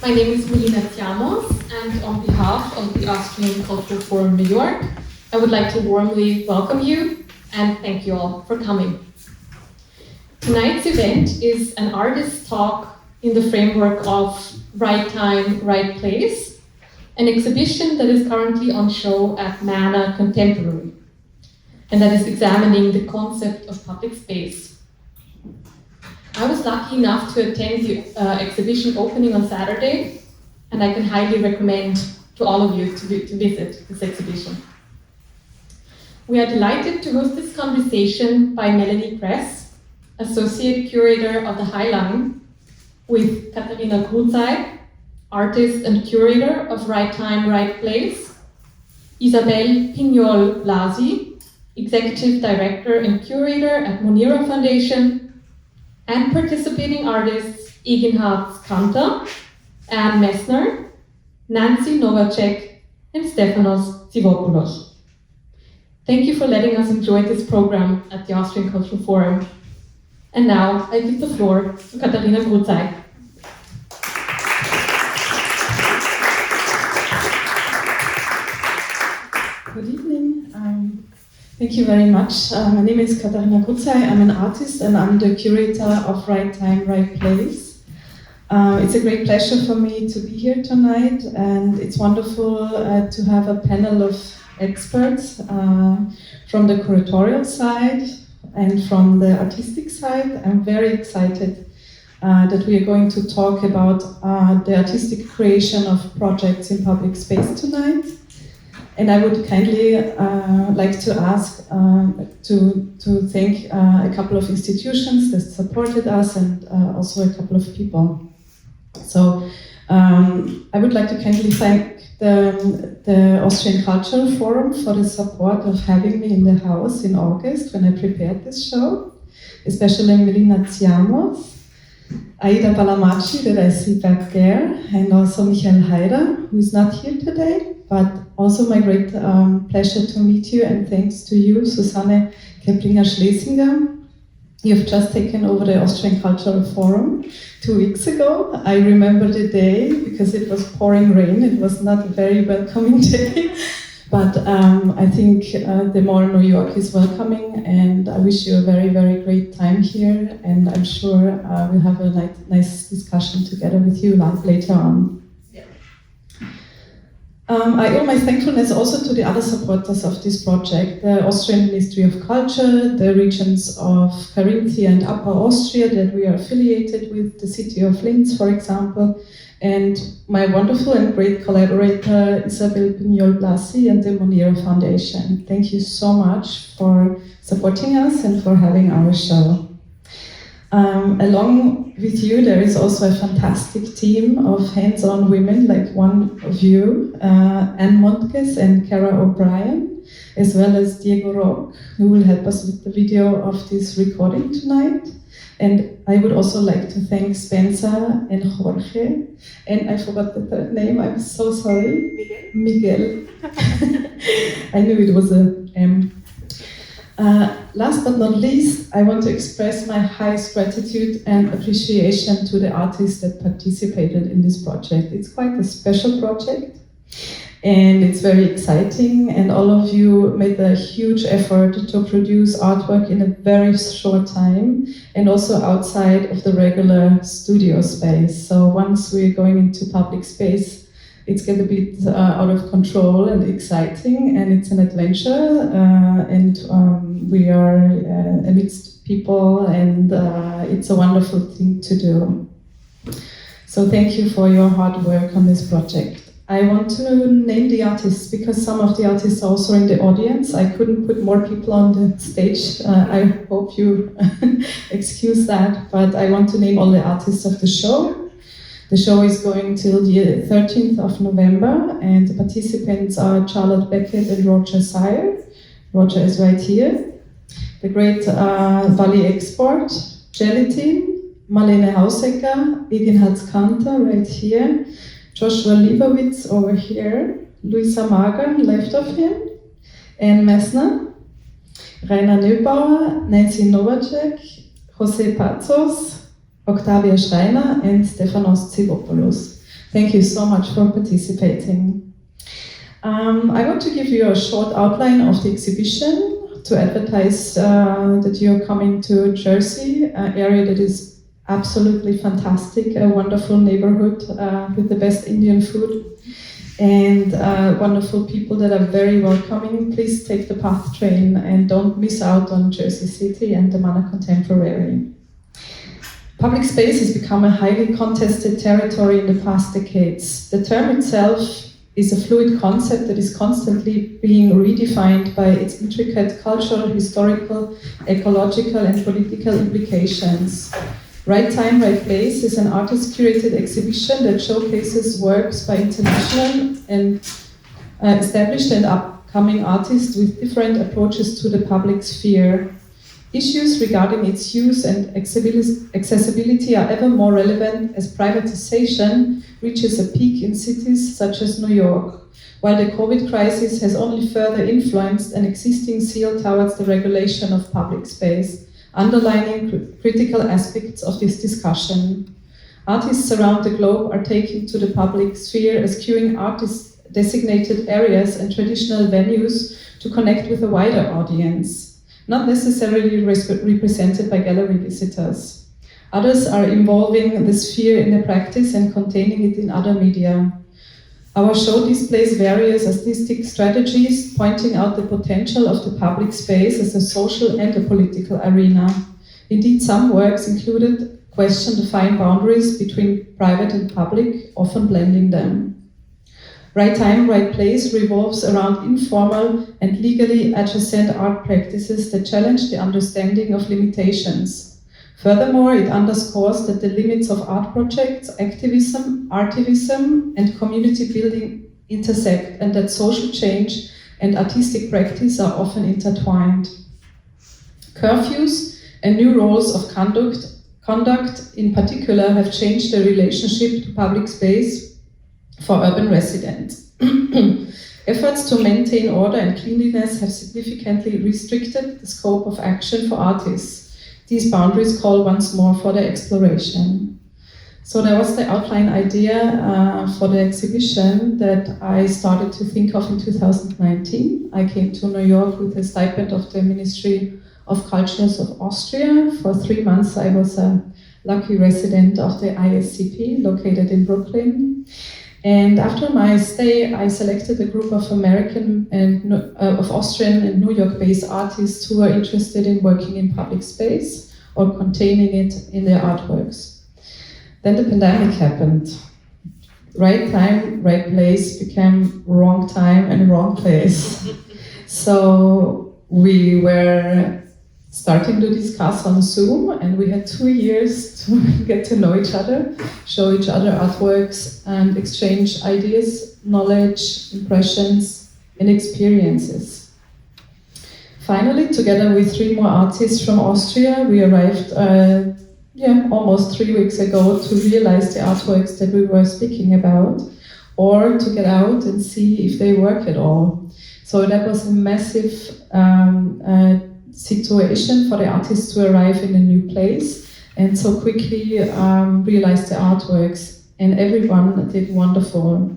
My name is Monira Foundation, and on behalf of the Austrian Cultural Forum New York, I would like to warmly welcome you and thank you all for coming. Tonight's event is an artist talk in the framework of Right Time, Right Place, an exhibition that is currently on show at Mana Contemporary, and that is examining the concept of public space. I was lucky enough to attend the exhibition opening on Saturday, and I can highly recommend to all of you to visit this exhibition. We are delighted to host this conversation by Melanie Kress, Associate Curator of the High Line, with Katharina Gruzei, Artist and Curator of Right Time, Right Place, Ysabel Pinyol-Blasi, Executive Director and Curator at Monira Foundation, and participating artists Eginhartz Kanter, and Messner, Nancy Nowacek, and Stefanos Tsivopoulos. Thank you for letting us enjoy this program at the Austrian Cultural Forum. And now I give the floor to Katharina Gruzei. Good evening. Thank you very much. My name is Katharina Gruzei. I'm an artist and I'm the curator of Right Time, Right Place. It's a great pleasure for me to be here tonight, and it's wonderful to have a panel of experts from the curatorial side and from the artistic side. I'm very excited that we are going to talk about the artistic creation of projects in public space tonight. And I would kindly like to ask to thank a couple of institutions that supported us and also a couple of people. So I would like to kindly thank the Austrian Cultural Forum for the support of having me in the house in August when I prepared this show, especially Melina Ciamos, Aida Balamaci, that I see back there, and also Michael Haider, who is not here today, but also my great pleasure to meet you, and thanks to you, Susanne Keplinger-Schlesinger. You've just taken over the Austrian Cultural Forum 2 weeks ago. I remember the day because it was pouring rain. It was not a very welcoming day, but I think the more New York is welcoming, and I wish you a very, very great time here, and I'm sure we'll have a nice discussion together with you later on. I owe my thankfulness also to the other supporters of this project, the Austrian Ministry of Culture, the regions of Carinthia and Upper Austria that we are affiliated with, the city of Linz, for example, and my wonderful and great collaborator, Ysabel Pinyol-Blasi and the Monira Foundation. Thank you so much for supporting us and for having our show. Along with you, there is also a fantastic team of hands-on women like one of you, Anne Montkes and Cara O'Brien, as well as Diego Roque, who will help us with the video of this recording tonight. And I would also like to thank Spencer and Jorge, and I forgot the third name, I'm so sorry. Miguel. I knew it was a M. Last but not least, I want to express my highest gratitude and appreciation to the artists that participated in this project. It's quite a special project, and it's very exciting, and all of you made a huge effort to produce artwork in a very short time, and also outside of the regular studio space. So once we're going into public space, it's get a bit out of control and exciting, and it's an adventure, and we are amidst people, and it's a wonderful thing to do. So thank you for your hard work on this project. I want to name the artists because some of the artists are also in the audience. I couldn't put more people on the stage. I hope you excuse that, but I want to name all the artists of the show. The show is going till the 13th of November, and the participants are Charlotte Beckett and Roger Sire. Roger is right here. The great Valley Export, Gelatin, Marlene Hausecker, Eginhartz Kanter right here, Joshua Liebowitz over here, Luisa Magan left of him, Anne Messner, Rainer Neubauer, Nancy Nowacek, Jose Pazos, Octavia Schreiner, and Stefanos Tsivopoulos. Thank you so much for participating. I want to give you a short outline of the exhibition to advertise that you're coming to Jersey, an area that is absolutely fantastic, a wonderful neighborhood with the best Indian food and wonderful people that are very welcoming. Please take the PATH train and don't miss out on Jersey City and the Mana Contemporary. Public space has become a highly contested territory in the past decades. The term itself is a fluid concept that is constantly being redefined by its intricate cultural, historical, ecological, and political implications. Right Time, Right Place is an artist-curated exhibition that showcases works by international and established and upcoming artists with different approaches to the public sphere. Issues regarding its use and accessibility are ever more relevant as privatization reaches a peak in cities such as New York, while the COVID crisis has only further influenced an existing zeal towards the regulation of public space, underlining critical aspects of this discussion. Artists around the globe are taking to the public sphere, eschewing artist-designated areas and traditional venues to connect with a wider audience, not necessarily represented by gallery visitors. Others are involving the sphere in their practice and containing it in other media. Our show displays various artistic strategies, pointing out the potential of the public space as a social and a political arena. Indeed, some works included question the fine boundaries between private and public, often blending them. Right Time, Right Place revolves around informal and legally adjacent art practices that challenge the understanding of limitations. Furthermore, it underscores that the limits of art projects, activism, artivism, and community building intersect, and that social change and artistic practice are often intertwined. Curfews and new roles of conduct in particular have changed the relationship to public space for urban residents. Efforts to maintain order and cleanliness have significantly restricted the scope of action for artists. These boundaries call once more for their exploration. So that was the outline idea for the exhibition that I started to think of in 2019. I came to New York with a stipend of the Ministry of Cultures of Austria. For 3 months I was a lucky resident of the ISCP located in Brooklyn. And after my stay, I selected a group of American and of Austrian and New York-based artists who were interested in working in public space or containing it in their artworks. Then the pandemic happened. Right time, right place became wrong time and wrong place. So we were starting to discuss on Zoom, and we had 2 years to get to know each other, show each other artworks, and exchange ideas, knowledge, impressions, and experiences. Finally, together with 3 more artists from Austria, we arrived almost 3 weeks ago to realize the artworks that we were speaking about, or to get out and see if they work at all. So that was a massive situation for the artists to arrive in a new place and so quickly realize the artworks, and everyone did wonderful.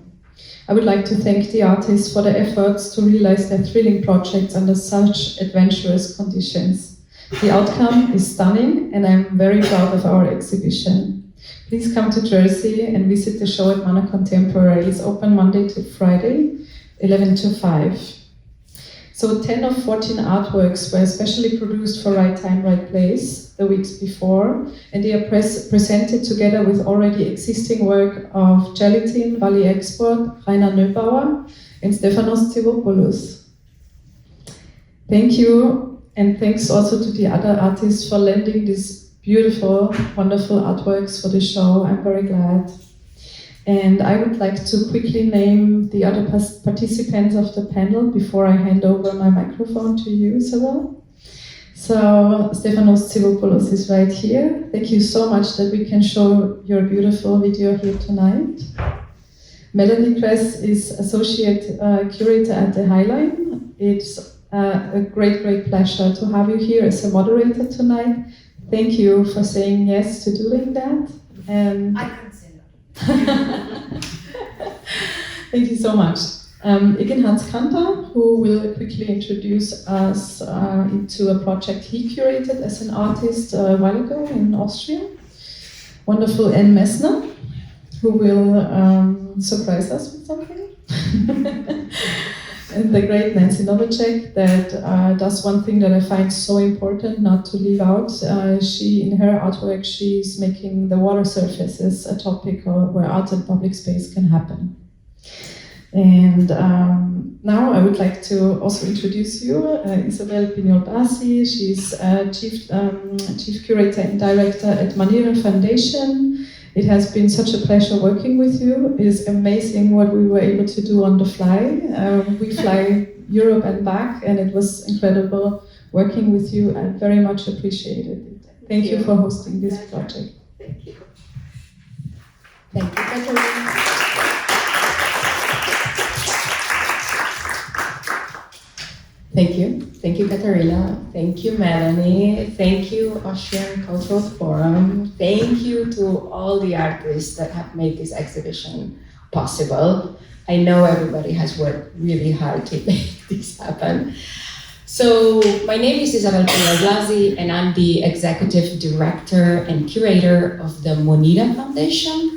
I would like to thank the artists for their efforts to realize their thrilling projects under such adventurous conditions. The outcome is stunning, and I'm very proud of our exhibition. Please come to Jersey and visit the show at Mana Contemporary. It's open Monday to Friday, 11 to 5. So 10 of 14 artworks were especially produced for Right Time, Right Place the weeks before, and they are presented together with already existing work of Gelatin, Valley Export, Rainer Neubauer, and Stefanos Tsivopoulos. Thank you, and thanks also to the other artists for lending these beautiful, wonderful artworks for the show. I'm very glad. And I would like to quickly name the other participants of the panel before I hand over my microphone to you, Ysabel. So Stefanos Tsivopoulos is right here. Thank you so much that we can show your beautiful video here tonight. Melanie Kress is Associate Curator at the Highline. It's a great pleasure to have you here as a moderator tonight. Thank you for saying yes to doing that. And I can say that. Thank you so much. Eginhartz Kanter, who will quickly introduce us into a project he curated as an artist a while ago in Austria. Wonderful Messner, who will surprise us with something. And the great Nancy Nowacek that does one thing that I find so important not to leave out. In her artwork, she's making the water surfaces a topic where art and public space can happen. And now I would like to also introduce you, Ysabel Pinyol-Blasi. She's Chief Curator and Director at Monira Foundation. It has been such a pleasure working with you. It is amazing what we were able to do on the fly. We fly Europe and back, and it was incredible working with you. I very much appreciate it. Thank you for hosting this project. Thank you. Thank you, Katharina. Thank you, Katharina. Thank you, Melanie. Thank you, Austrian Cultural Forum. Thank you to all the artists that have made this exhibition possible. I know everybody has worked really hard to make this happen. So, my name is Ysabel Pinyol-Blasi, and I'm the Executive Director and Curator of the Monira Foundation.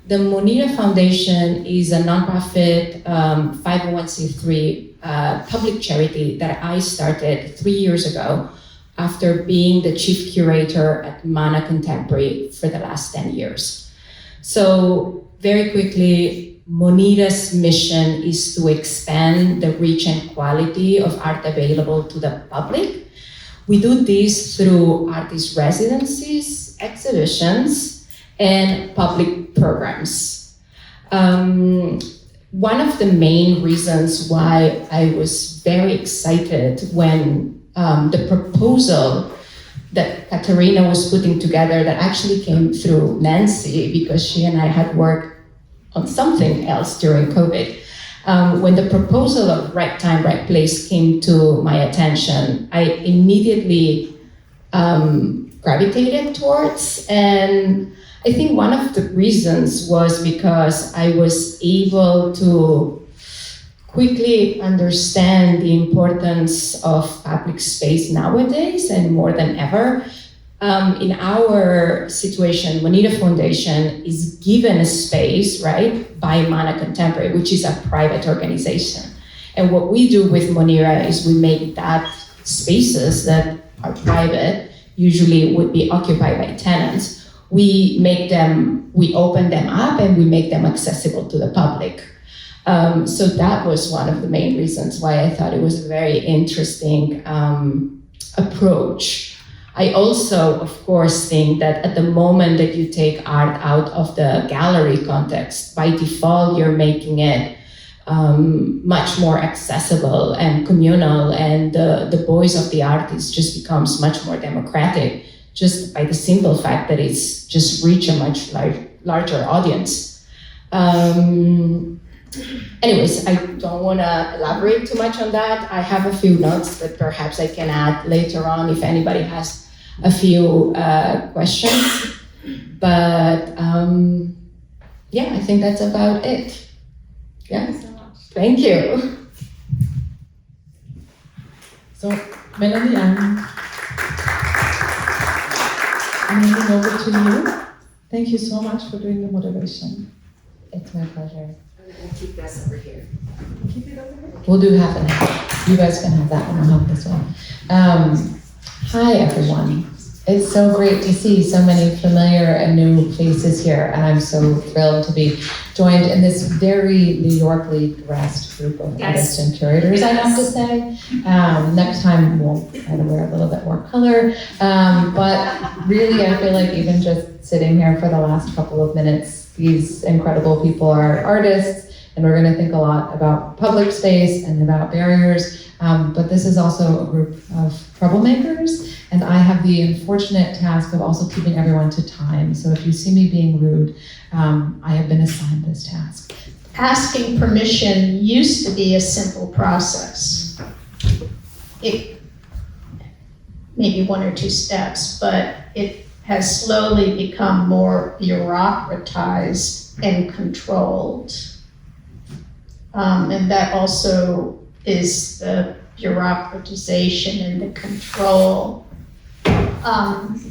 The Monira Foundation is a nonprofit 501c3 public charity that I started 3 years ago after being the chief curator at Mana Contemporary for the last 10 years. So very quickly, Monira's mission is to expand the reach and quality of art available to the public. We do this through artist residencies, exhibitions, and public programs. One of the main reasons why I was very excited when the proposal that Katharina was putting together, that actually came through Nancy, because she and I had worked on something else during COVID. When the proposal of Right Time, Right Place came to my attention, I immediately gravitated towards, and I think one of the reasons was because I was able to quickly understand the importance of public space nowadays, and more than ever. In our situation, Monira Foundation is given a space, right, by Mana Contemporary, which is a private organization. And what we do with Monira is we make that spaces that are private, usually would be occupied by tenants, we open them up and we make them accessible to the public. So that was one of the main reasons why I thought it was a very interesting approach. I also, of course, think that at the moment that you take art out of the gallery context, by default, you're making it much more accessible and communal, and the voice of the artist just becomes much more democratic, just by the simple fact that it's just reach a much larger audience. Anyways, I don't want to elaborate too much on that. I have a few notes that perhaps I can add later on if anybody has a few questions. But yeah, I think that's about it. Yeah. Thank you so much. Thank you. So, Melanie, I'm handing over to you. Thank you so much for doing the moderation. It's my pleasure. We'll keep this over here. Keep it over here. We'll do half and half. You guys can have that one, I'll have this one. Hi, everyone. It's so great to see so many familiar and new faces here, and I'm so thrilled to be joined in this very New Yorkly dressed group of artists and curators, I have to say. Next time we'll try to wear a little bit more color, but really I feel like even just sitting here for the last couple of minutes, these incredible people are artists, and we're going to think a lot about public space and about barriers, but this is also a group of troublemakers, and I have the unfortunate task of also keeping everyone to time. So if you see me being rude, I have been assigned this task. Asking permission used to be a simple process. It maybe one or two steps, but it has slowly become more bureaucratized and controlled. And that also is the bureaucratization and the control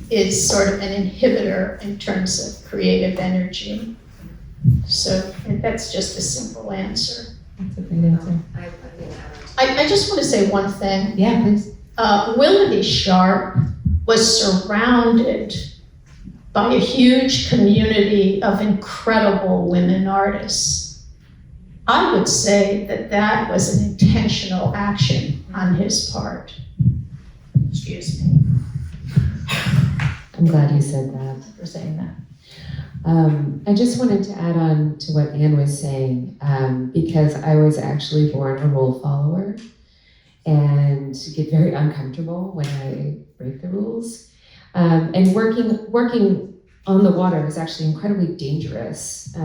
is sort of an inhibitor in terms of creative energy. So and that's just a simple answer. That's a great answer. I just want to say one thing. Yeah, please. Willoughby Sharp was surrounded by a huge community of incredible women artists. I would say that that was an intentional action on his part. Excuse me. I'm glad you said that, for saying that. I just wanted to add on to what Anne was saying, because I was actually born a rule follower and get very uncomfortable when I break the rules. And working on the water is actually incredibly dangerous.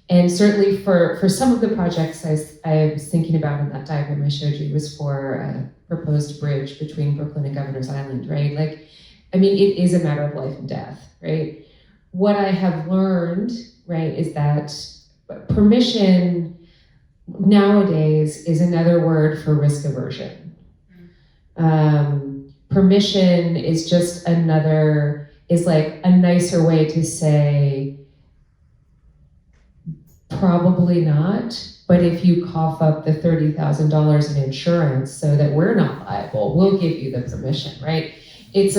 And certainly for some of the projects I was thinking about in that diagram I showed you was for a proposed bridge between Brooklyn and Governor's Island, right? Like, I mean, it is a matter of life and death, right? What I have learned, right, is that permission nowadays is another word for risk aversion. Permission is just is like a nicer way to say, probably not, but if you cough up the $30,000 in insurance so that we're not liable, we'll give you the permission, right? It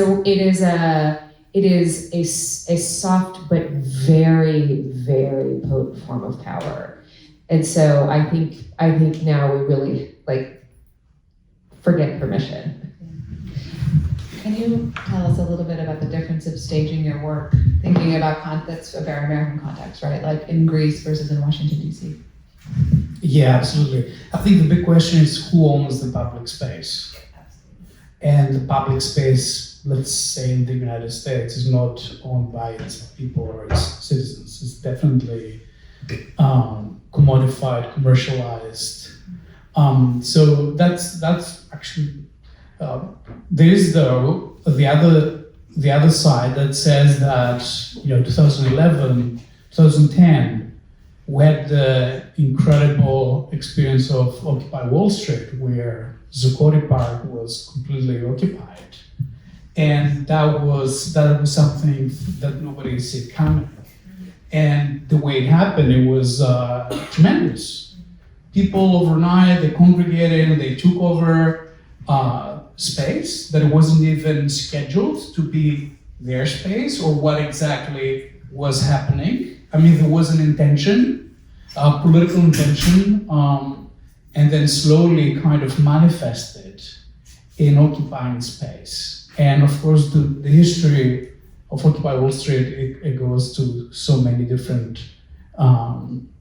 is a soft but very, very potent form of power. And so I think now we really forget permission. Can you tell us a little bit about the difference of staging your work, thinking about that's a very American context, right? Like in Greece versus in Washington, D.C. Yeah, absolutely. I think the big question is who owns the public space? And the public space, let's say in the United States, is not owned by its people or its citizens. It's definitely commodified, commercialized. So that's actually, there is though the other side that says that 2011, 2010, we had the incredible experience of Occupy Wall Street, where Zuccotti Park was completely occupied, and that was something that nobody saw coming. And the way it happened, it was tremendous. People overnight, they congregated and they took over space that wasn't even scheduled to be their space or what exactly was happening. I mean, there was an intention, political intention, and then slowly kind of manifested in occupying space. And of course, the history of Occupy Wall Street, it goes to so many different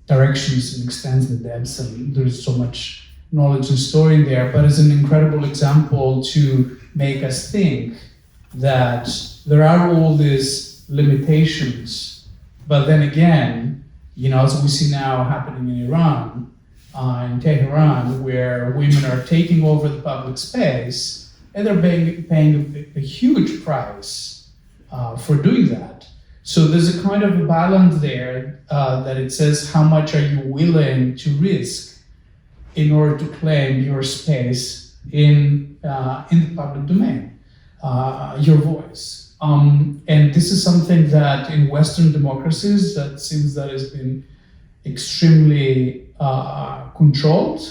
directions and extents and depths, and there's so much knowledge and story in there, but it's an incredible example to make us think that there are all these limitations, but then again, as we see now happening in Iran, in Tehran, where women are taking over the public space, and they're paying a huge price for doing that. So there's a kind of a balance there that it says, how much are you willing to risk in order to claim your space in the public domain, your voice. And this is something that in Western democracies, that seems that has been extremely controlled,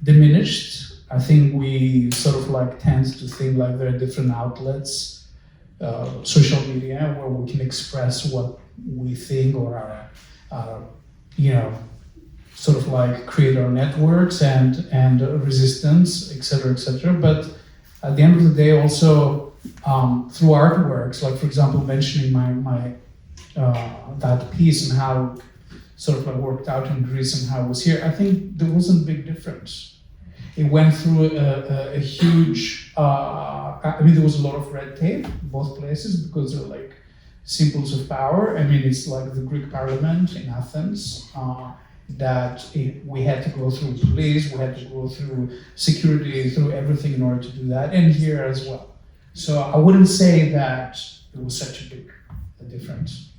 diminished. I think we sort of tend to think like there are different outlets, social media, where we can express what we think or our sort of create our networks and resistance, et cetera, but at the end of the day also through artworks, like for example mentioning my that piece and how sort of worked out in Greece and how it was here, I think there wasn't a big difference. It went through a huge, there was a lot of red tape in both places because they're symbols of power. I mean, it's like the Greek parliament in Athens, that we had to go through police, we had to go through security, through everything in order to do that, and here as well. So I wouldn't say that it was such a big difference.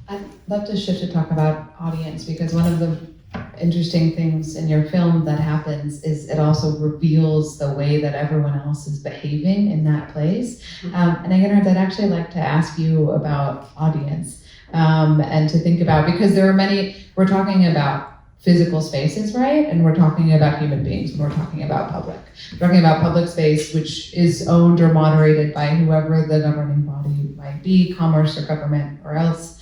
I'd love to shift to talk about audience, because one of the interesting things in your film that happens is it also reveals the way that everyone else is behaving in that place. And Eginhartz, I'd actually like to ask you about audience and to think about, because there are many, we're talking about physical spaces, right? And we're talking about human beings, and we're talking about public. We're talking about public space, which is owned or moderated by whoever the governing body might be, commerce or government or else.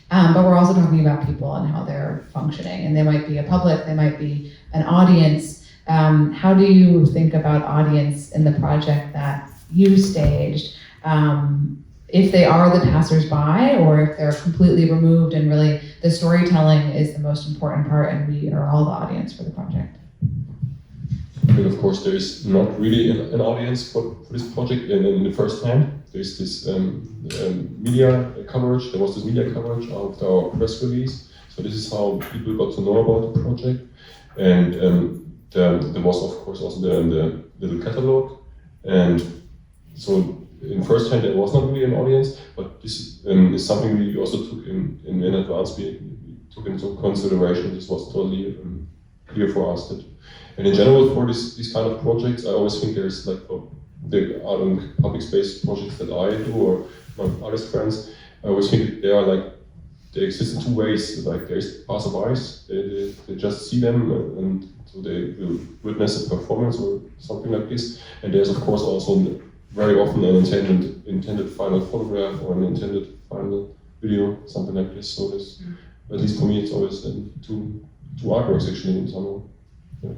But we're also talking about people and how they're functioning. And they might be a public, they might be an audience. How do you think about audience in the project that you staged? If they are the passersby, or if they're completely removed and really the storytelling is the most important part and we are all the audience for the project? But of course, there is not really an audience for this project in the first hand. There's this media coverage. There was this media coverage of our press release. So this is how people got to know about the project. And there was, of course, also the little catalog. And so in first hand, there was not really an audience, but this is something we also took in advance. We took into consideration. This was totally clear for us. And in general, for these kind of projects, I always think there's like the public space projects that I do, or my artist friends. I always think they are like, they exist in two ways. Like there's passerbys, they just see them, and so they will witness a performance or something like this. And there's of course also very often an intended final photograph or an intended final video, something like this. So this, at least for me, it's always two artworks actually in some way. Yeah.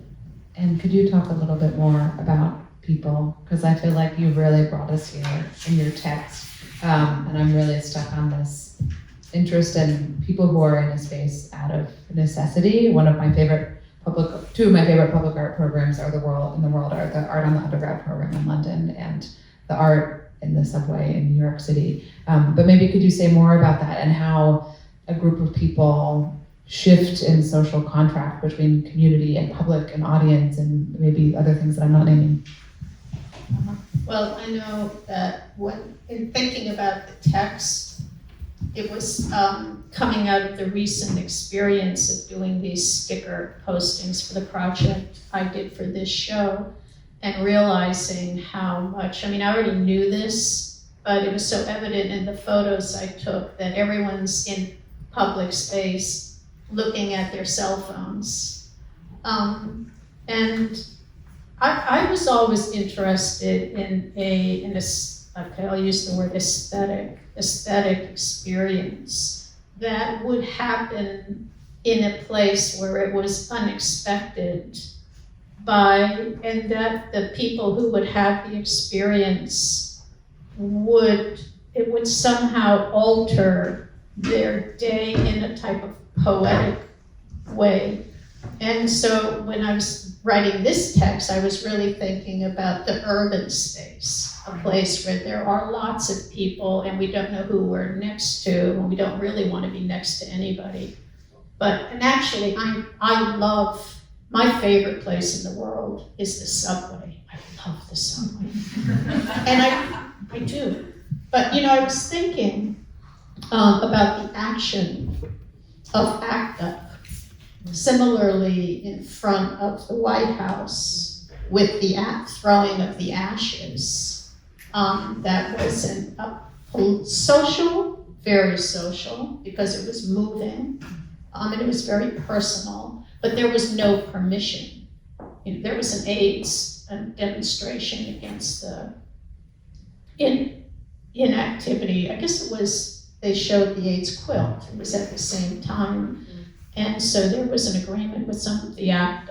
And could you talk a little bit more about people? Because I feel like you really brought us here in your text. And I'm really stuck on this interest in people who are in a space out of necessity. Two of my favorite public art programs are the Art on the Underground program in London and the art in the subway in New York City. But maybe could you say more about that and how a group of people shift in social contract between community and public and audience and maybe other things that I'm not naming? Well, I know that when in thinking about the text, it was coming out of the recent experience of doing these sticker postings for the project I did for this show, and realizing how much, I already knew this, but it was so evident in the photos I took that everyone's in public space looking at their cell phones. And I was always interested in I'll use the word aesthetic experience that would happen in a place where it was unexpected and that the people who would have the experience would somehow alter their day in a type of poetic way. And so when I was writing this text, I was really thinking about the urban space, a place where there are lots of people and we don't know who we're next to, and we don't really want to be next to anybody. And actually, I love, my favorite place in the world is the subway. I love the subway. And I do. But I was thinking about the action of ACT UP, similarly in front of the White House with the throwing of the ashes. That was social, very social, because it was moving, and it was very personal, but there was no permission. There was an AIDS demonstration against the inactivity. I guess it was, they showed the AIDS quilt. It was at the same time. And so there was an agreement with some of the ACT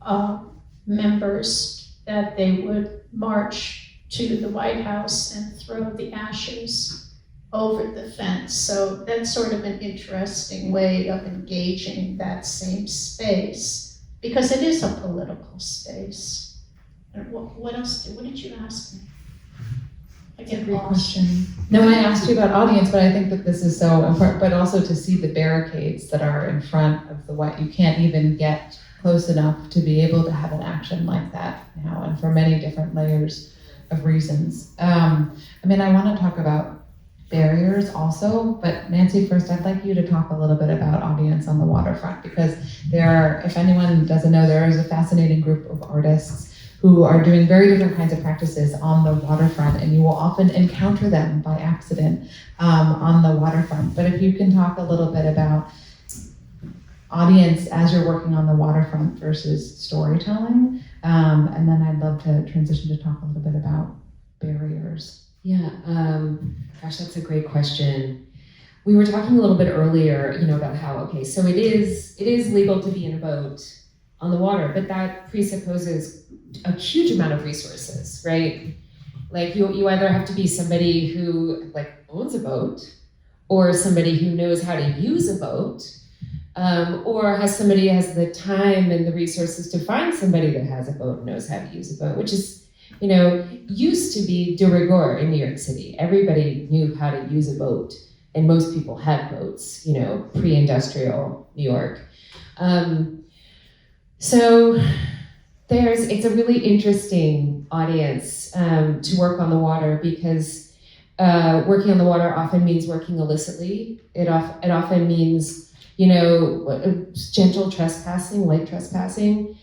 UP members that they would march to the White House and throw the ashes over the fence. So that's sort of an interesting way of engaging that same space, because it is a political space. And what did you ask me? That's a great question. No, I asked you about audience, but I think that this is so important, but also to see the barricades that are in front of the White. You can't even get close enough to be able to have an action like that now, and for many different layers of reasons. I want to talk about barriers also. But Nancy, first, I'd like you to talk a little bit about Audience on the Waterfront, because there are, if anyone doesn't know, there is a fascinating group of artists who are doing very different kinds of practices on the waterfront, and you will often encounter them by accident on the waterfront. But if you can talk a little bit about audience as you're working on the waterfront versus storytelling, and then I'd love to transition to talk a little bit about barriers. Yeah, gosh, that's a great question. We were talking a little bit earlier, about how, okay, so it is legal to be in a boat on the water, but that presupposes a huge amount of resources, right? Like you either have to be somebody who owns a boat, or somebody who knows how to use a boat, or somebody has the time and the resources to find somebody that has a boat and knows how to use a boat, which is, used to be de rigueur in New York City. Everybody knew how to use a boat, and most people had boats, pre-industrial New York. So it's a really interesting audience to work on the water, because working on the water often means working illicitly. It often means, gentle trespassing, light trespassing.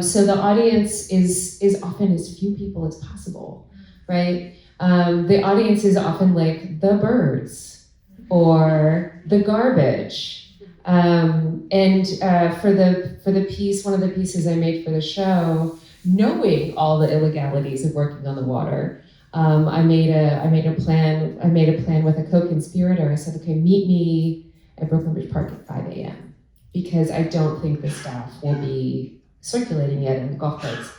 So the audience is often as few people as possible, right? The audience is often like the birds or the garbage. For the piece, one of the pieces I made for the show, knowing all the illegalities of working on the water, I made a plan with a co-conspirator. I said, okay, meet me at Brooklyn Bridge Park at 5 a.m. because I don't think the staff will be circulating yet in the golf carts,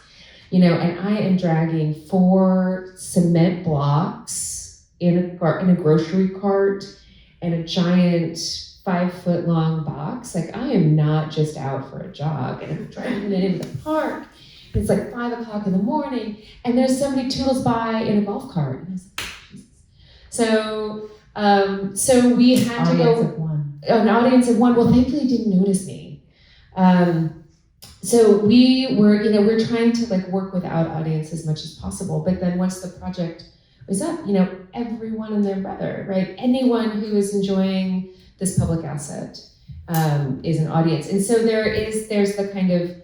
and I am dragging 4 cement blocks in a grocery cart and a giant 5-foot-long box. I am not just out for a jog, and I'm driving it into the park. It's 5 o'clock in the morning, and there's somebody toodles by in a golf cart. And I was like, Jesus. So we had to go. An audience of 1. Well, thankfully, didn't notice me. So we're trying to work without audience as much as possible. But then once the project was up, everyone and their brother, right? Anyone who is enjoying this public asset is an audience. And so there's the kind of,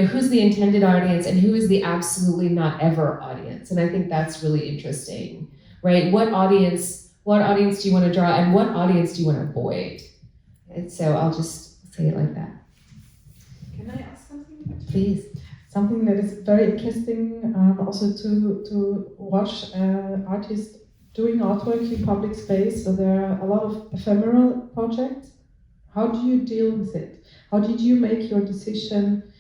who's the intended audience and who is the absolutely not ever audience. And I think that's really interesting, right? What audience do you want to draw, and what audience do you want to avoid? And so I'll just say it like that. Can I ask something? Please. Something that is very interesting also to watch artists doing artwork in public space. So there are a lot of ephemeral projects. How do you deal with it? How did you make your decision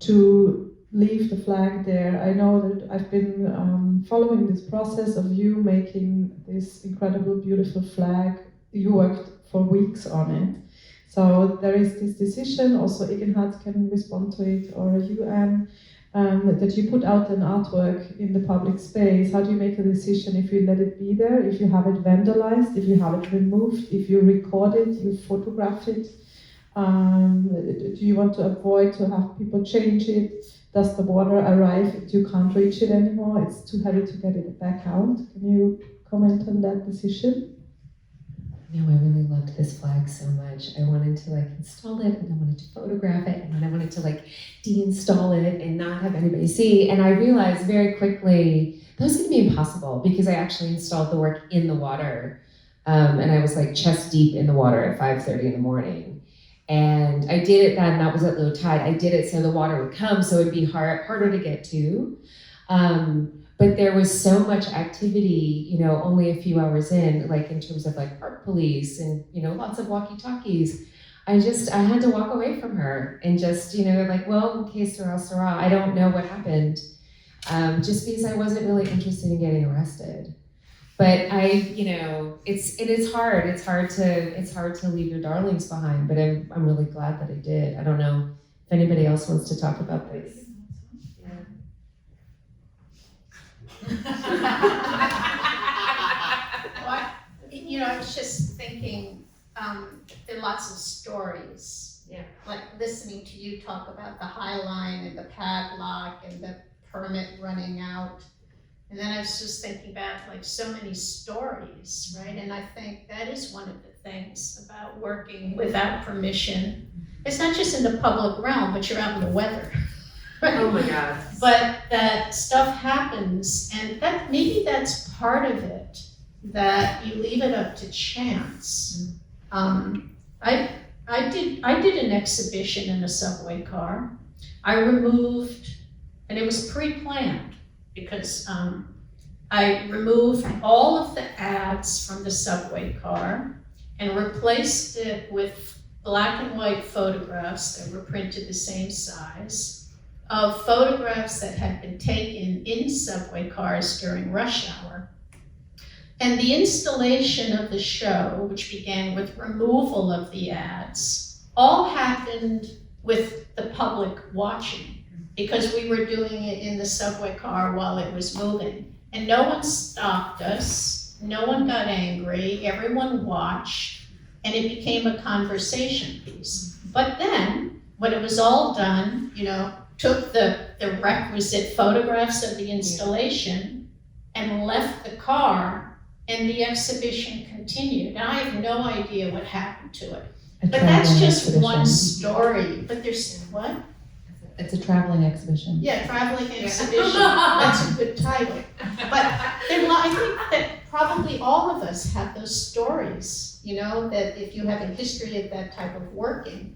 to leave the flag there? I know that I've been following this process of you making this incredible, beautiful flag. You worked for weeks on it. So there is this decision, also Eginhartz can respond to it, or you, Anne, that you put out an artwork in the public space. How do you make a decision if you let it be there, if you have it vandalized, if you have it removed, if you record it, you photograph it? Do you want to avoid to have people change it? Does the water arrive if you can't reach it anymore? It's too heavy to get it back out. Can you comment on that decision? I really loved this flag so much. I wanted to install it, and I wanted to photograph it, and then I wanted to deinstall it and not have anybody see. And I realized very quickly that was going to be impossible, because I actually installed the work in the water, and I was chest deep in the water at 5:30 in the morning. And I did it then, and that was at low tide. I did it so the water would come, so it'd be harder to get to. But there was so much activity, only a few hours in terms of park police and, lots of walkie-talkies. I had to walk away from her and just, well, okay, Sarah, I don't know what happened. Just because I wasn't really interested in getting arrested. But it's hard. It's hard to leave your darlings behind, but I'm really glad that I did. I don't know if anybody else wants to talk about this. I was just thinking, there are lots of stories. Yeah. Listening to you talk about the High Line and the padlock and the permit running out. And then I was just thinking about like so many stories, right? And I think that is one of the things about working without permission. It's not just in the public realm, but you're out in the weather. Oh my God. But that stuff happens, and that maybe that's part of it, that you leave it up to chance. I did an exhibition in a subway car. I removed, and it was pre-planned, because I removed all of the ads from the subway car and replaced it with black and white photographs that were printed the same size of photographs that had been taken in subway cars during rush hour. And the installation of the show, which began with removal of the ads, all happened with the public watching, because we were doing it in the subway car while it was moving. And no one stopped us, no one got angry, everyone watched, and it became a conversation piece. But then, when it was all done, took the requisite photographs of the installation and left the car, and the exhibition continued. And I have no idea what happened to it. But that's just one story. But there's what? It's a traveling exhibition. Yeah, traveling exhibition. That's a good title. But I think that probably all of us have those stories, that if you have a history of that type of working,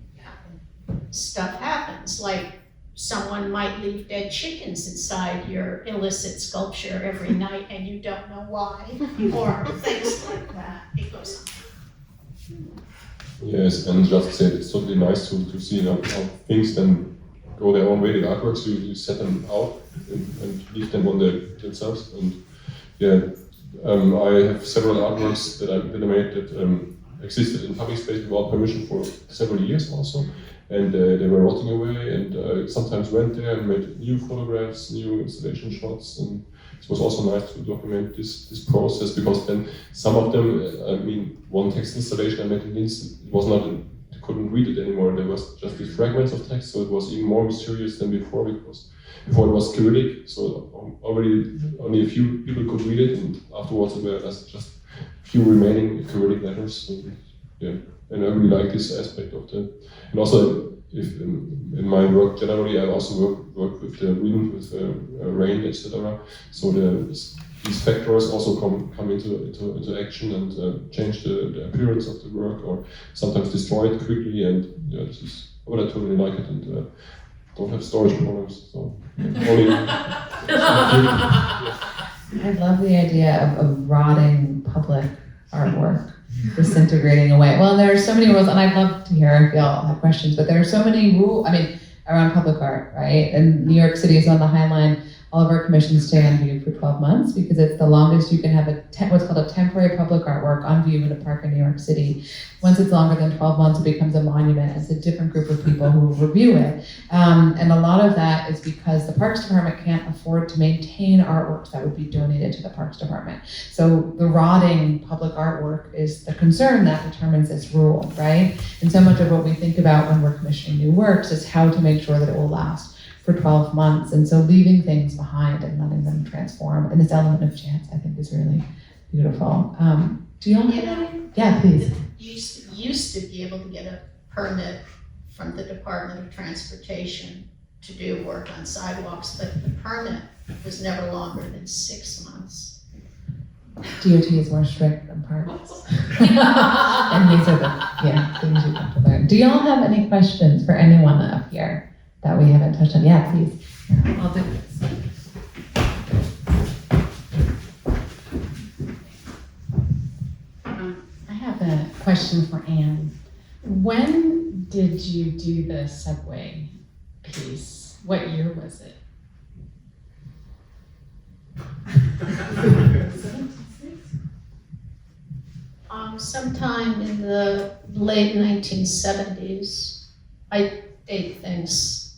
stuff happens. Like someone might leave dead chickens inside your illicit sculpture every night and you don't know why, or things like that. It goes on. Yes, and just to say, it's totally nice to see how things then go their own way. The artworks, you set them out and leave them on themselves. And I have several artworks that I made that existed in public space without permission for several years also. And they were rotting away, and sometimes went there and made new photographs, new installation shots, and it was also nice to document this process, because then some of them, one text installation I made in Linz, it was not, you couldn't read it anymore, there was just these fragments of text, so it was even more mysterious than before, because before it was Cyrillic, so already only a few people could read it, and afterwards there were just a few remaining Cyrillic letters. And I really like this aspect of and also in my work generally, I also work with the wind, with rain, etc. So these factors also come into action and change the appearance of the work, or sometimes destroy it quickly. And this is what I totally like it, and don't have storage problems. So only. I love the idea of rotting public artwork, disintegrating away. Well, there are so many rules, and I'd love to hear if y'all have questions, but there are so many rules, around public art, right? And New York City is on the High Line. All of our commissions stay on view for 12 months because it's the longest you can have what's called a temporary public artwork on view in a park in New York City. Once it's longer than 12 months, it becomes a monument. It's a different group of people who review it. And a lot of that is because the Parks Department can't afford to maintain artworks that would be donated to the Parks Department. So the rotting public artwork is the concern that determines this rule, right? And so much of what we think about when we're commissioning new works is how to make sure that it will last for 12 months. And so leaving things behind and letting them transform. And this element of chance, I think, is really beautiful. Do you all have any? Yeah, please. You used to be able to get a permit from the Department of Transportation to do work on sidewalks, but the permit was never longer than 6 months. DOT is more strict than parks. And these are the things you have to learn. Do y'all have any questions for anyone up here that we haven't touched on? Yeah, please. I'll do this. I have a question for Anne. When did you do the subway piece? What year was it? Sometime in the late 1970s. I date things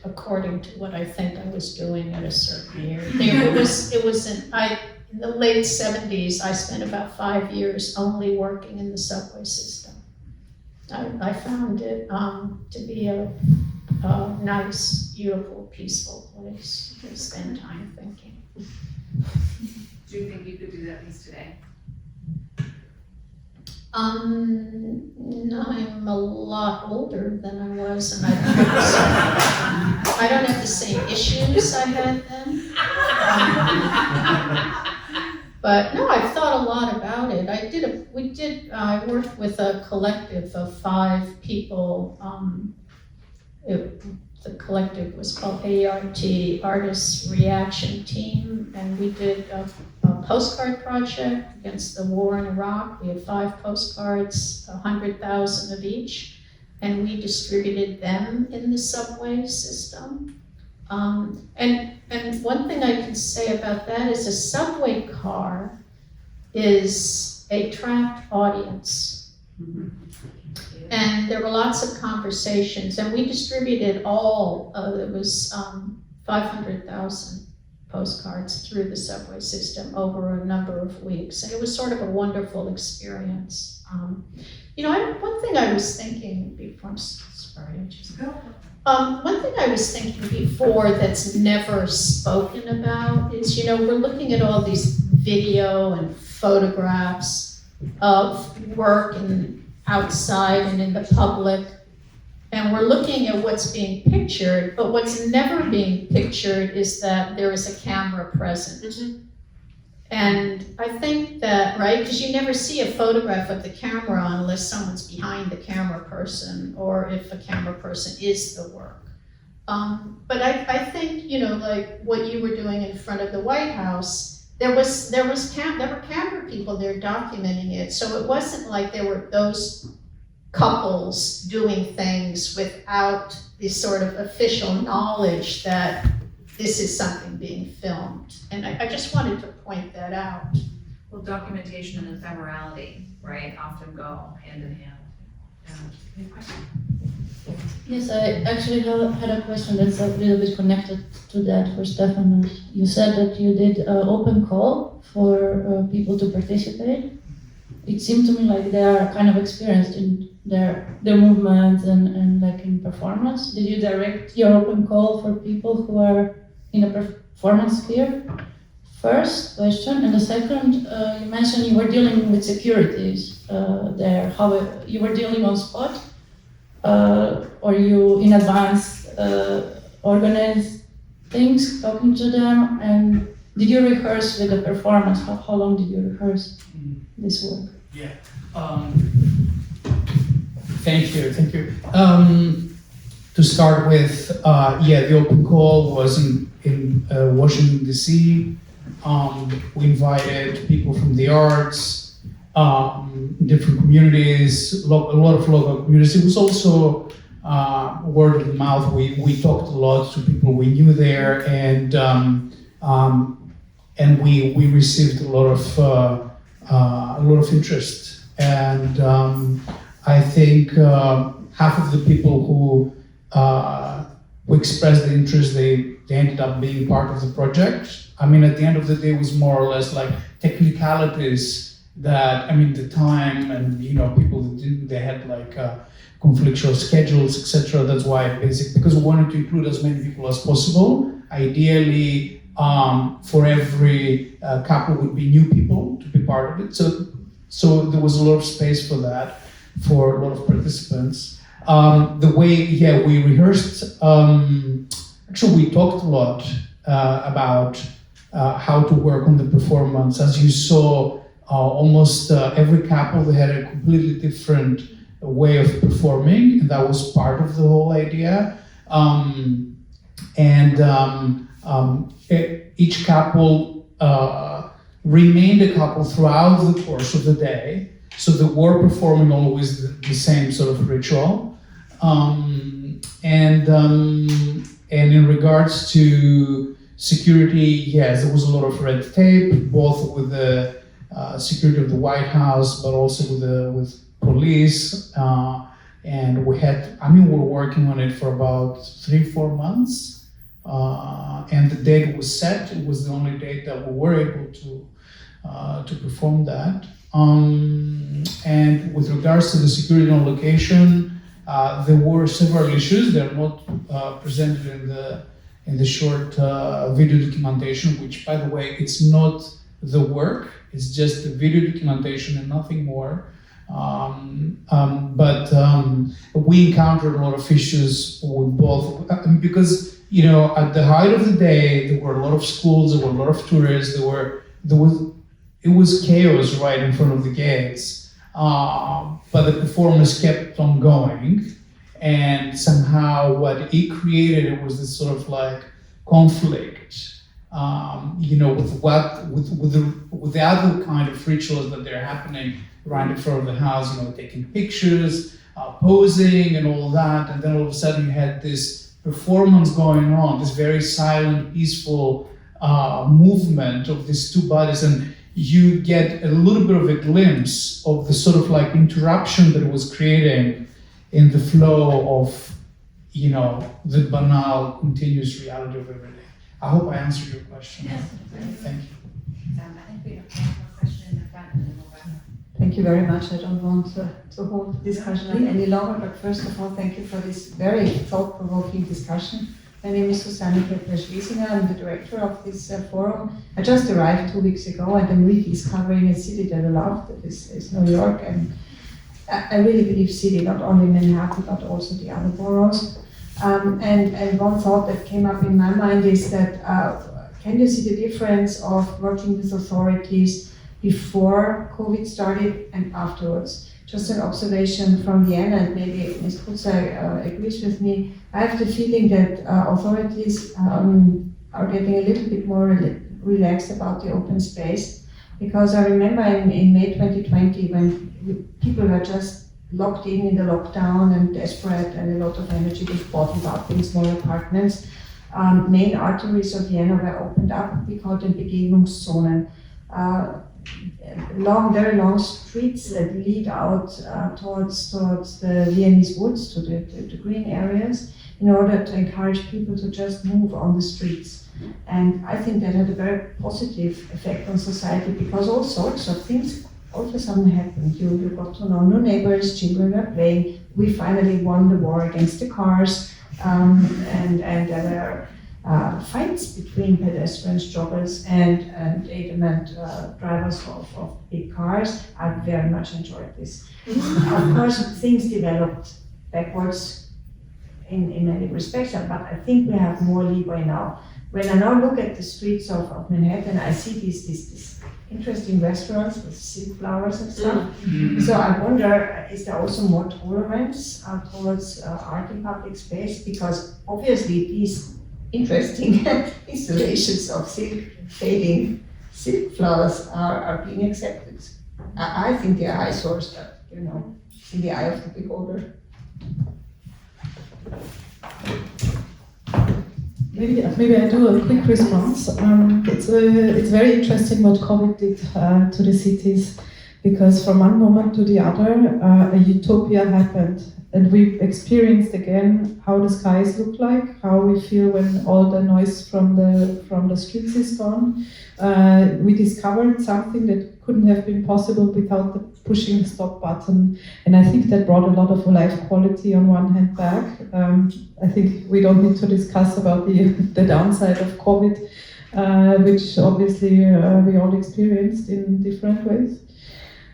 according to what I think I was doing at a certain year. In the late 70s, I spent about 5 years only working in the subway system. I found it to be a nice, beautiful, peaceful place to spend time thinking. Do you think you could do that piece today? I'm a lot older than I was, and I don't have the same issues I had then. But no, I've thought a lot about it. I worked with a collective of 5 people. The collective was called ART, Artist Reaction Team, and we did a postcard project against the war in Iraq. We had 5 postcards, 100,000 of each, and we distributed them in the subway system. And one thing I can say about that is a subway car is a trapped audience. And there were lots of conversations, and we distributed all, it was 500,000 postcards through the subway system over a number of weeks. And it was sort of a wonderful experience. One thing I was thinking before, I'm sorry, I just one thing I was thinking before that's never spoken about is, we're looking at all these video and photographs of work and outside and in the public, and we're looking at what's being pictured, but what's never being pictured is that there is a camera present. And I think that, right, because you never see a photograph of the camera unless someone's behind the camera person, or if a camera person is the work. But I think, like what you were doing in front of the White House, there were camera people there documenting it. So it wasn't like there were those couples doing things without the sort of official knowledge that this is something being filmed. And I just wanted to point that out. Well, documentation and ephemerality, right, often go hand in hand. Any question? Yes, I actually had a question that's a little bit connected to that for Stefanos. You said that you did an open call for people to participate. It seemed to me like they are kind of experienced in their movements and like in performance. Did you direct your open call for people who are in a performance sphere? First question, and the second, you mentioned you were dealing with securities there. How you were dealing on spot? Or you in advance organize things, talking to them, and did you rehearse with the performance? How long did you rehearse this work? Yeah. Thank you. To start with, the open call was in Washington, D.C. We invited people from the arts, different communities, a lot of local communities. It was also word of mouth. We talked a lot to people we knew there, and we received a lot of interest. And I think half of the people who expressed the interest, they ended up being part of the project. I mean, at the end of the day, it was more or less like technicalities that, the time and, people they had like conflictual schedules, etc. That's why because we wanted to include as many people as possible. Ideally, for every couple would be new people to be part of it. So there was a lot of space for that, for a lot of participants. The way, we rehearsed, actually we talked a lot about how to work on the performance. As you saw, almost every couple, they had a completely different way of performing, and that was part of the whole idea. Each couple remained a couple throughout the course of the day, so they were performing always the same sort of ritual. And in regards to security, yes, there was a lot of red tape, both with the security of the White House, but also with police. And we're working on it for about 3-4 months. And the date was set. It was the only date that we were able to perform that. And with regards to the security on location, there were several issues. They're not presented in the short video documentation, which, by the way, it's not the work, it's just the video documentation and nothing more. But we encountered a lot of issues with both, because, you know, at the height of the day, there were a lot of schools, there were a lot of tourists, it was chaos right in front of the gates. But the performance kept on going, and somehow what it created, it was this sort of like conflict, you know, with the other kind of rituals that they're happening right in front of the house, you know, taking pictures, posing and all that, and then all of a sudden you had this performance going on, this very silent, peaceful movement of these two bodies, and you get a little bit of a glimpse of the sort of like interruption that it was creating in the flow of, you know, the banal, continuous reality of every day. I hope I answered your question. Yes. Thank you. I think we have a question in the front and then we'll wrap up. Thank you very much. I don't want to hold the discussion up any longer, but first of all, thank you for this very thought-provoking discussion. My name is Susanne Pinyol-Blasi. I'm the director of this forum. I just arrived 2 weeks ago and I'm rediscovering a city that I love, that is New York. And I really believe city, not only Manhattan, but also the other boroughs. And one thought that came up in my mind is that can you see the difference of working with authorities before COVID started and afterwards? Just an observation from Vienna, and maybe Ms. Gruzei agrees with me. I have the feeling that authorities are getting a little bit more relaxed about the open space, because I remember in May 2020 when people were just locked in the lockdown and desperate, and a lot of energy was bottled up in small apartments. Main arteries of Vienna were opened up. We call them Begegnungszonen. Very long streets that lead out towards the Viennese woods, to the green areas, in order to encourage people to just move on the streets. And I think that had a very positive effect on society, because all sorts of things all of a sudden happened. You got to know new neighbors, children were playing. We finally won the war against the cars, and there were fights between pedestrians, joggers, and Eginhartz drivers of big cars. I very much enjoyed this. Of course, things developed backwards in many respects, but I think we have more leeway now. When I now look at the streets of Manhattan, I see these interesting restaurants with silk flowers and stuff. So I wonder, is there also more tolerance towards art in public space? Because obviously these interesting installations of fading silk flowers are being accepted. I think they are eyesores, but you know, in the eye of the beholder. Maybe I do a quick response. It's very interesting what COVID did to the cities, because from one moment to the other, a utopia happened. And we experienced again how the skies look like, how we feel when all the noise from the streets is gone. We discovered something that couldn't have been possible without pushing the stop button. And I think that brought a lot of life quality on one hand back. I think we don't need to discuss about the downside of COVID, which obviously we all experienced in different ways.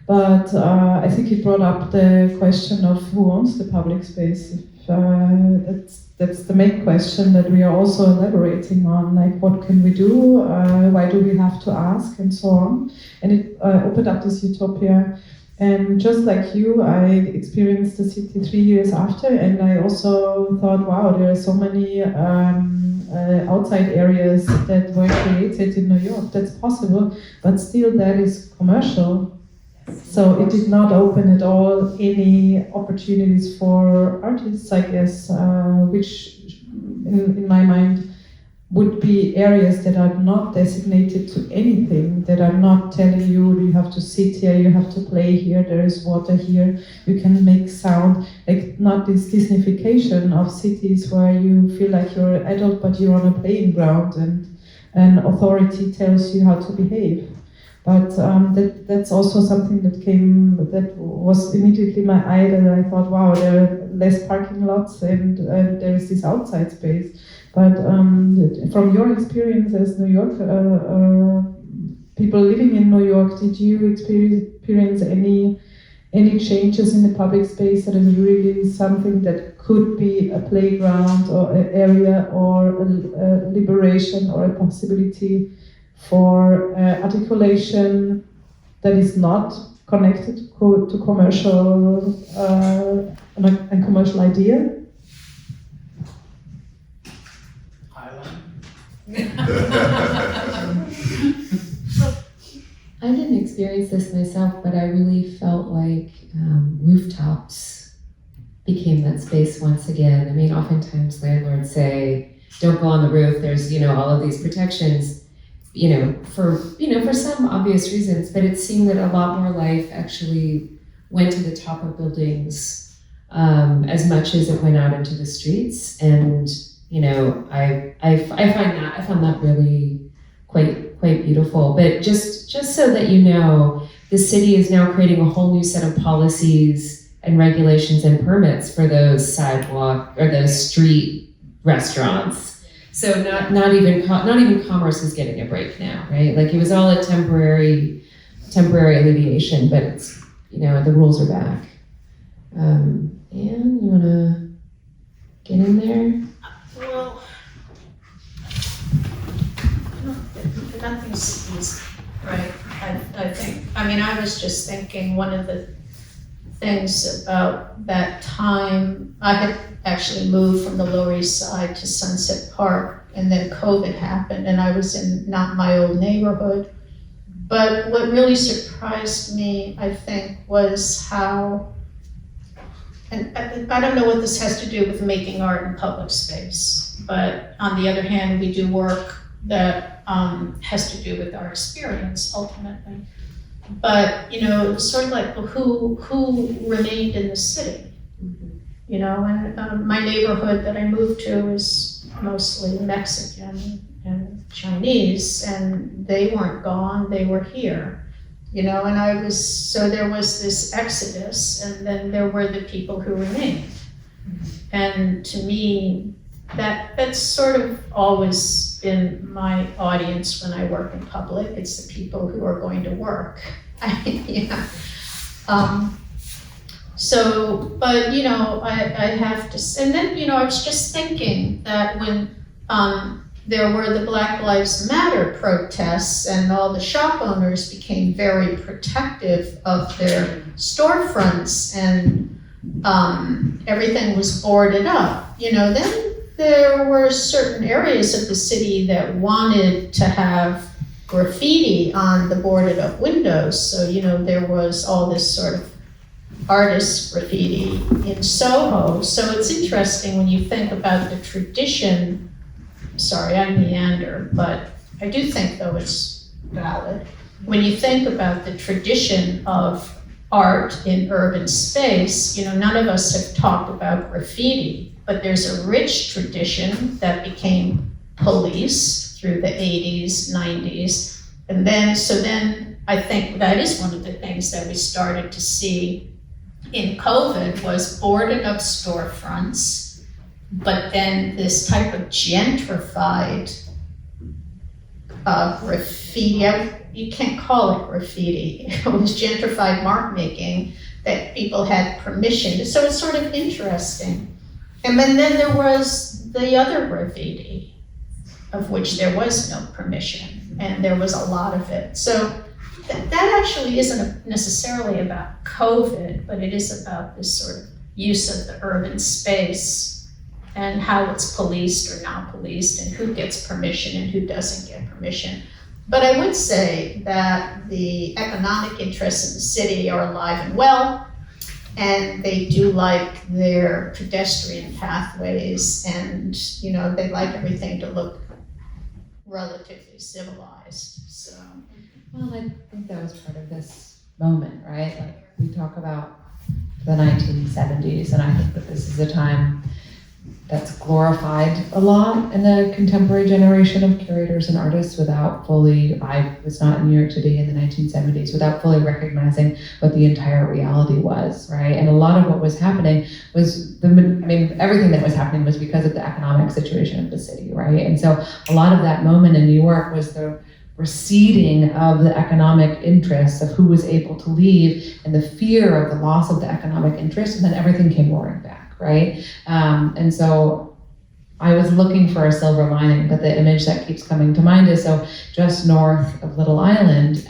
But I think it brought up the question of who owns the public space. That's the main question that we are also elaborating on, like what can we do, why do we have to ask, and so on. And it opened up this utopia. And just like you, I experienced the city 3 years after, and I also thought, wow, there are so many outside areas that were created in New York. That's possible, but still that is commercial. So it did not open at all any opportunities for artists, I guess, which in my mind would be areas that are not designated to anything, that are not telling you have to sit here, you have to play here, there is water here, you can make sound, like not this Disneyfication of cities where you feel like you're an adult but you're on a playing ground and authority tells you how to behave. But that's also something that was immediately my eye, that I thought, wow, there are less parking lots and there is this outside space. But from your experience as New York, people living in New York, did you experience any changes in the public space that is really something that could be a playground or an area or a liberation or a possibility for articulation that is not connected to commercial and commercial idea? I didn't experience this myself, but I really felt like rooftops became that space once again. I mean, oftentimes landlords say, don't go on the roof, there's, all of these protections, for some obvious reasons, but it seemed that a lot more life actually went to the top of buildings as much as it went out into the streets. And, I found that really quite beautiful. But just so that the city is now creating a whole new set of policies and regulations and permits for those sidewalk or those street restaurants. So not even commerce is getting a break now, right? Like it was all a temporary alleviation, but it's the rules are back. Anne, you wanna get in there? Well, nothing's easy, right? I was just thinking one of the things about that time, I had actually moved from the Lower East Side to Sunset Park, and then COVID happened, and I was in not my old neighborhood. But what really surprised me, I think, was how, and I don't know what this has to do with making art in public space, but on the other hand, we do work that has to do with our experience ultimately. But sort of like, well, who remained in the city? And my neighborhood that I moved to is mostly Mexican and Chinese, and they weren't gone; they were here. And there was this exodus, and then there were the people who remained. And to me, that's sort of always been my audience when I work in public. It's the people who are going to work. But I have to, and then, I was just thinking that when there were the Black Lives Matter protests and all the shop owners became very protective of their storefronts and everything was boarded up, then there were certain areas of the city that wanted to have graffiti on the boarded up windows. So, there was all this sort of artist graffiti in Soho. So it's interesting when you think about the tradition. Sorry, I meander, but I do think, though, it's valid. When you think about the tradition of art in urban space, none of us have talked about graffiti, but there's a rich tradition that became police through the 80s, 90s. And then I think that is one of the things that we started to see in COVID was boarded up storefronts, but then this type of gentrified graffiti, you can't call it graffiti, it was gentrified mark making that people had permission. So it's sort of interesting. And then there was the other graffiti, of which there was no permission, and there was a lot of it. So that actually isn't necessarily about COVID, but it is about this sort of use of the urban space and how it's policed or not policed and who gets permission and who doesn't get permission. But I would say that the economic interests in the city are alive and well, and they do like their pedestrian pathways, and they like everything to look relatively civilized. So, well, I think that was part of this moment, right? Like we talk about the 1970s, and I think that this is a time that's glorified a lot in the contemporary generation of curators and artists without fully, I was not in New York City in the 1970s, without fully recognizing what the entire reality was, right? And a lot of what was happening was, everything that was happening was because of the economic situation of the city, right? And so a lot of that moment in New York was the receding of the economic interests of who was able to leave and the fear of the loss of the economic interest, and then everything came roaring back. Right? And so I was looking for a silver lining, but the image that keeps coming to mind is, so just north of Little Island,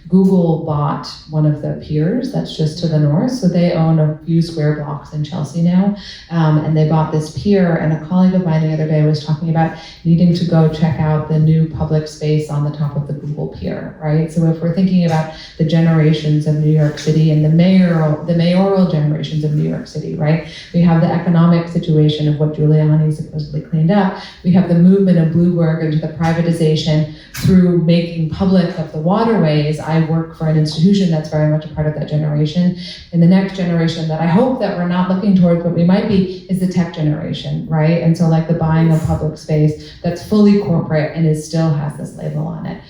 Google bought one of the piers that's just to the north. So they own a few square blocks in Chelsea now. And they bought this pier, and a colleague of mine the other day was talking about needing to go check out the new public space on the top of the Google pier, right? So if we're thinking about the generations of New York City and the mayoral generations of New York City, right? We have the economic situation of what Giuliani supposedly cleaned up. We have the movement of Bloomberg into the privatization through making public of the waterways. I work for an institution that's very much a part of that generation. And the next generation that I hope that we're not looking towards, but we might be, is the tech generation, right? And so like the buying of public space that's fully corporate and still has this label on it.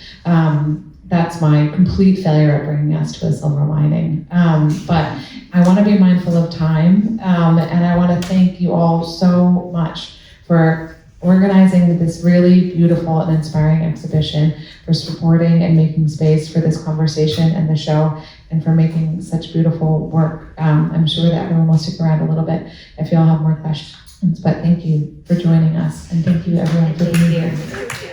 That's my complete failure at bringing us to a silver lining. But I want to be mindful of time, and I want to thank you all so much for organizing this really beautiful and inspiring exhibition, for supporting and making space for this conversation and the show, and for making such beautiful work. I'm sure that everyone will stick around a little bit if you all have more questions, but thank you for joining us, and thank you everyone for being here.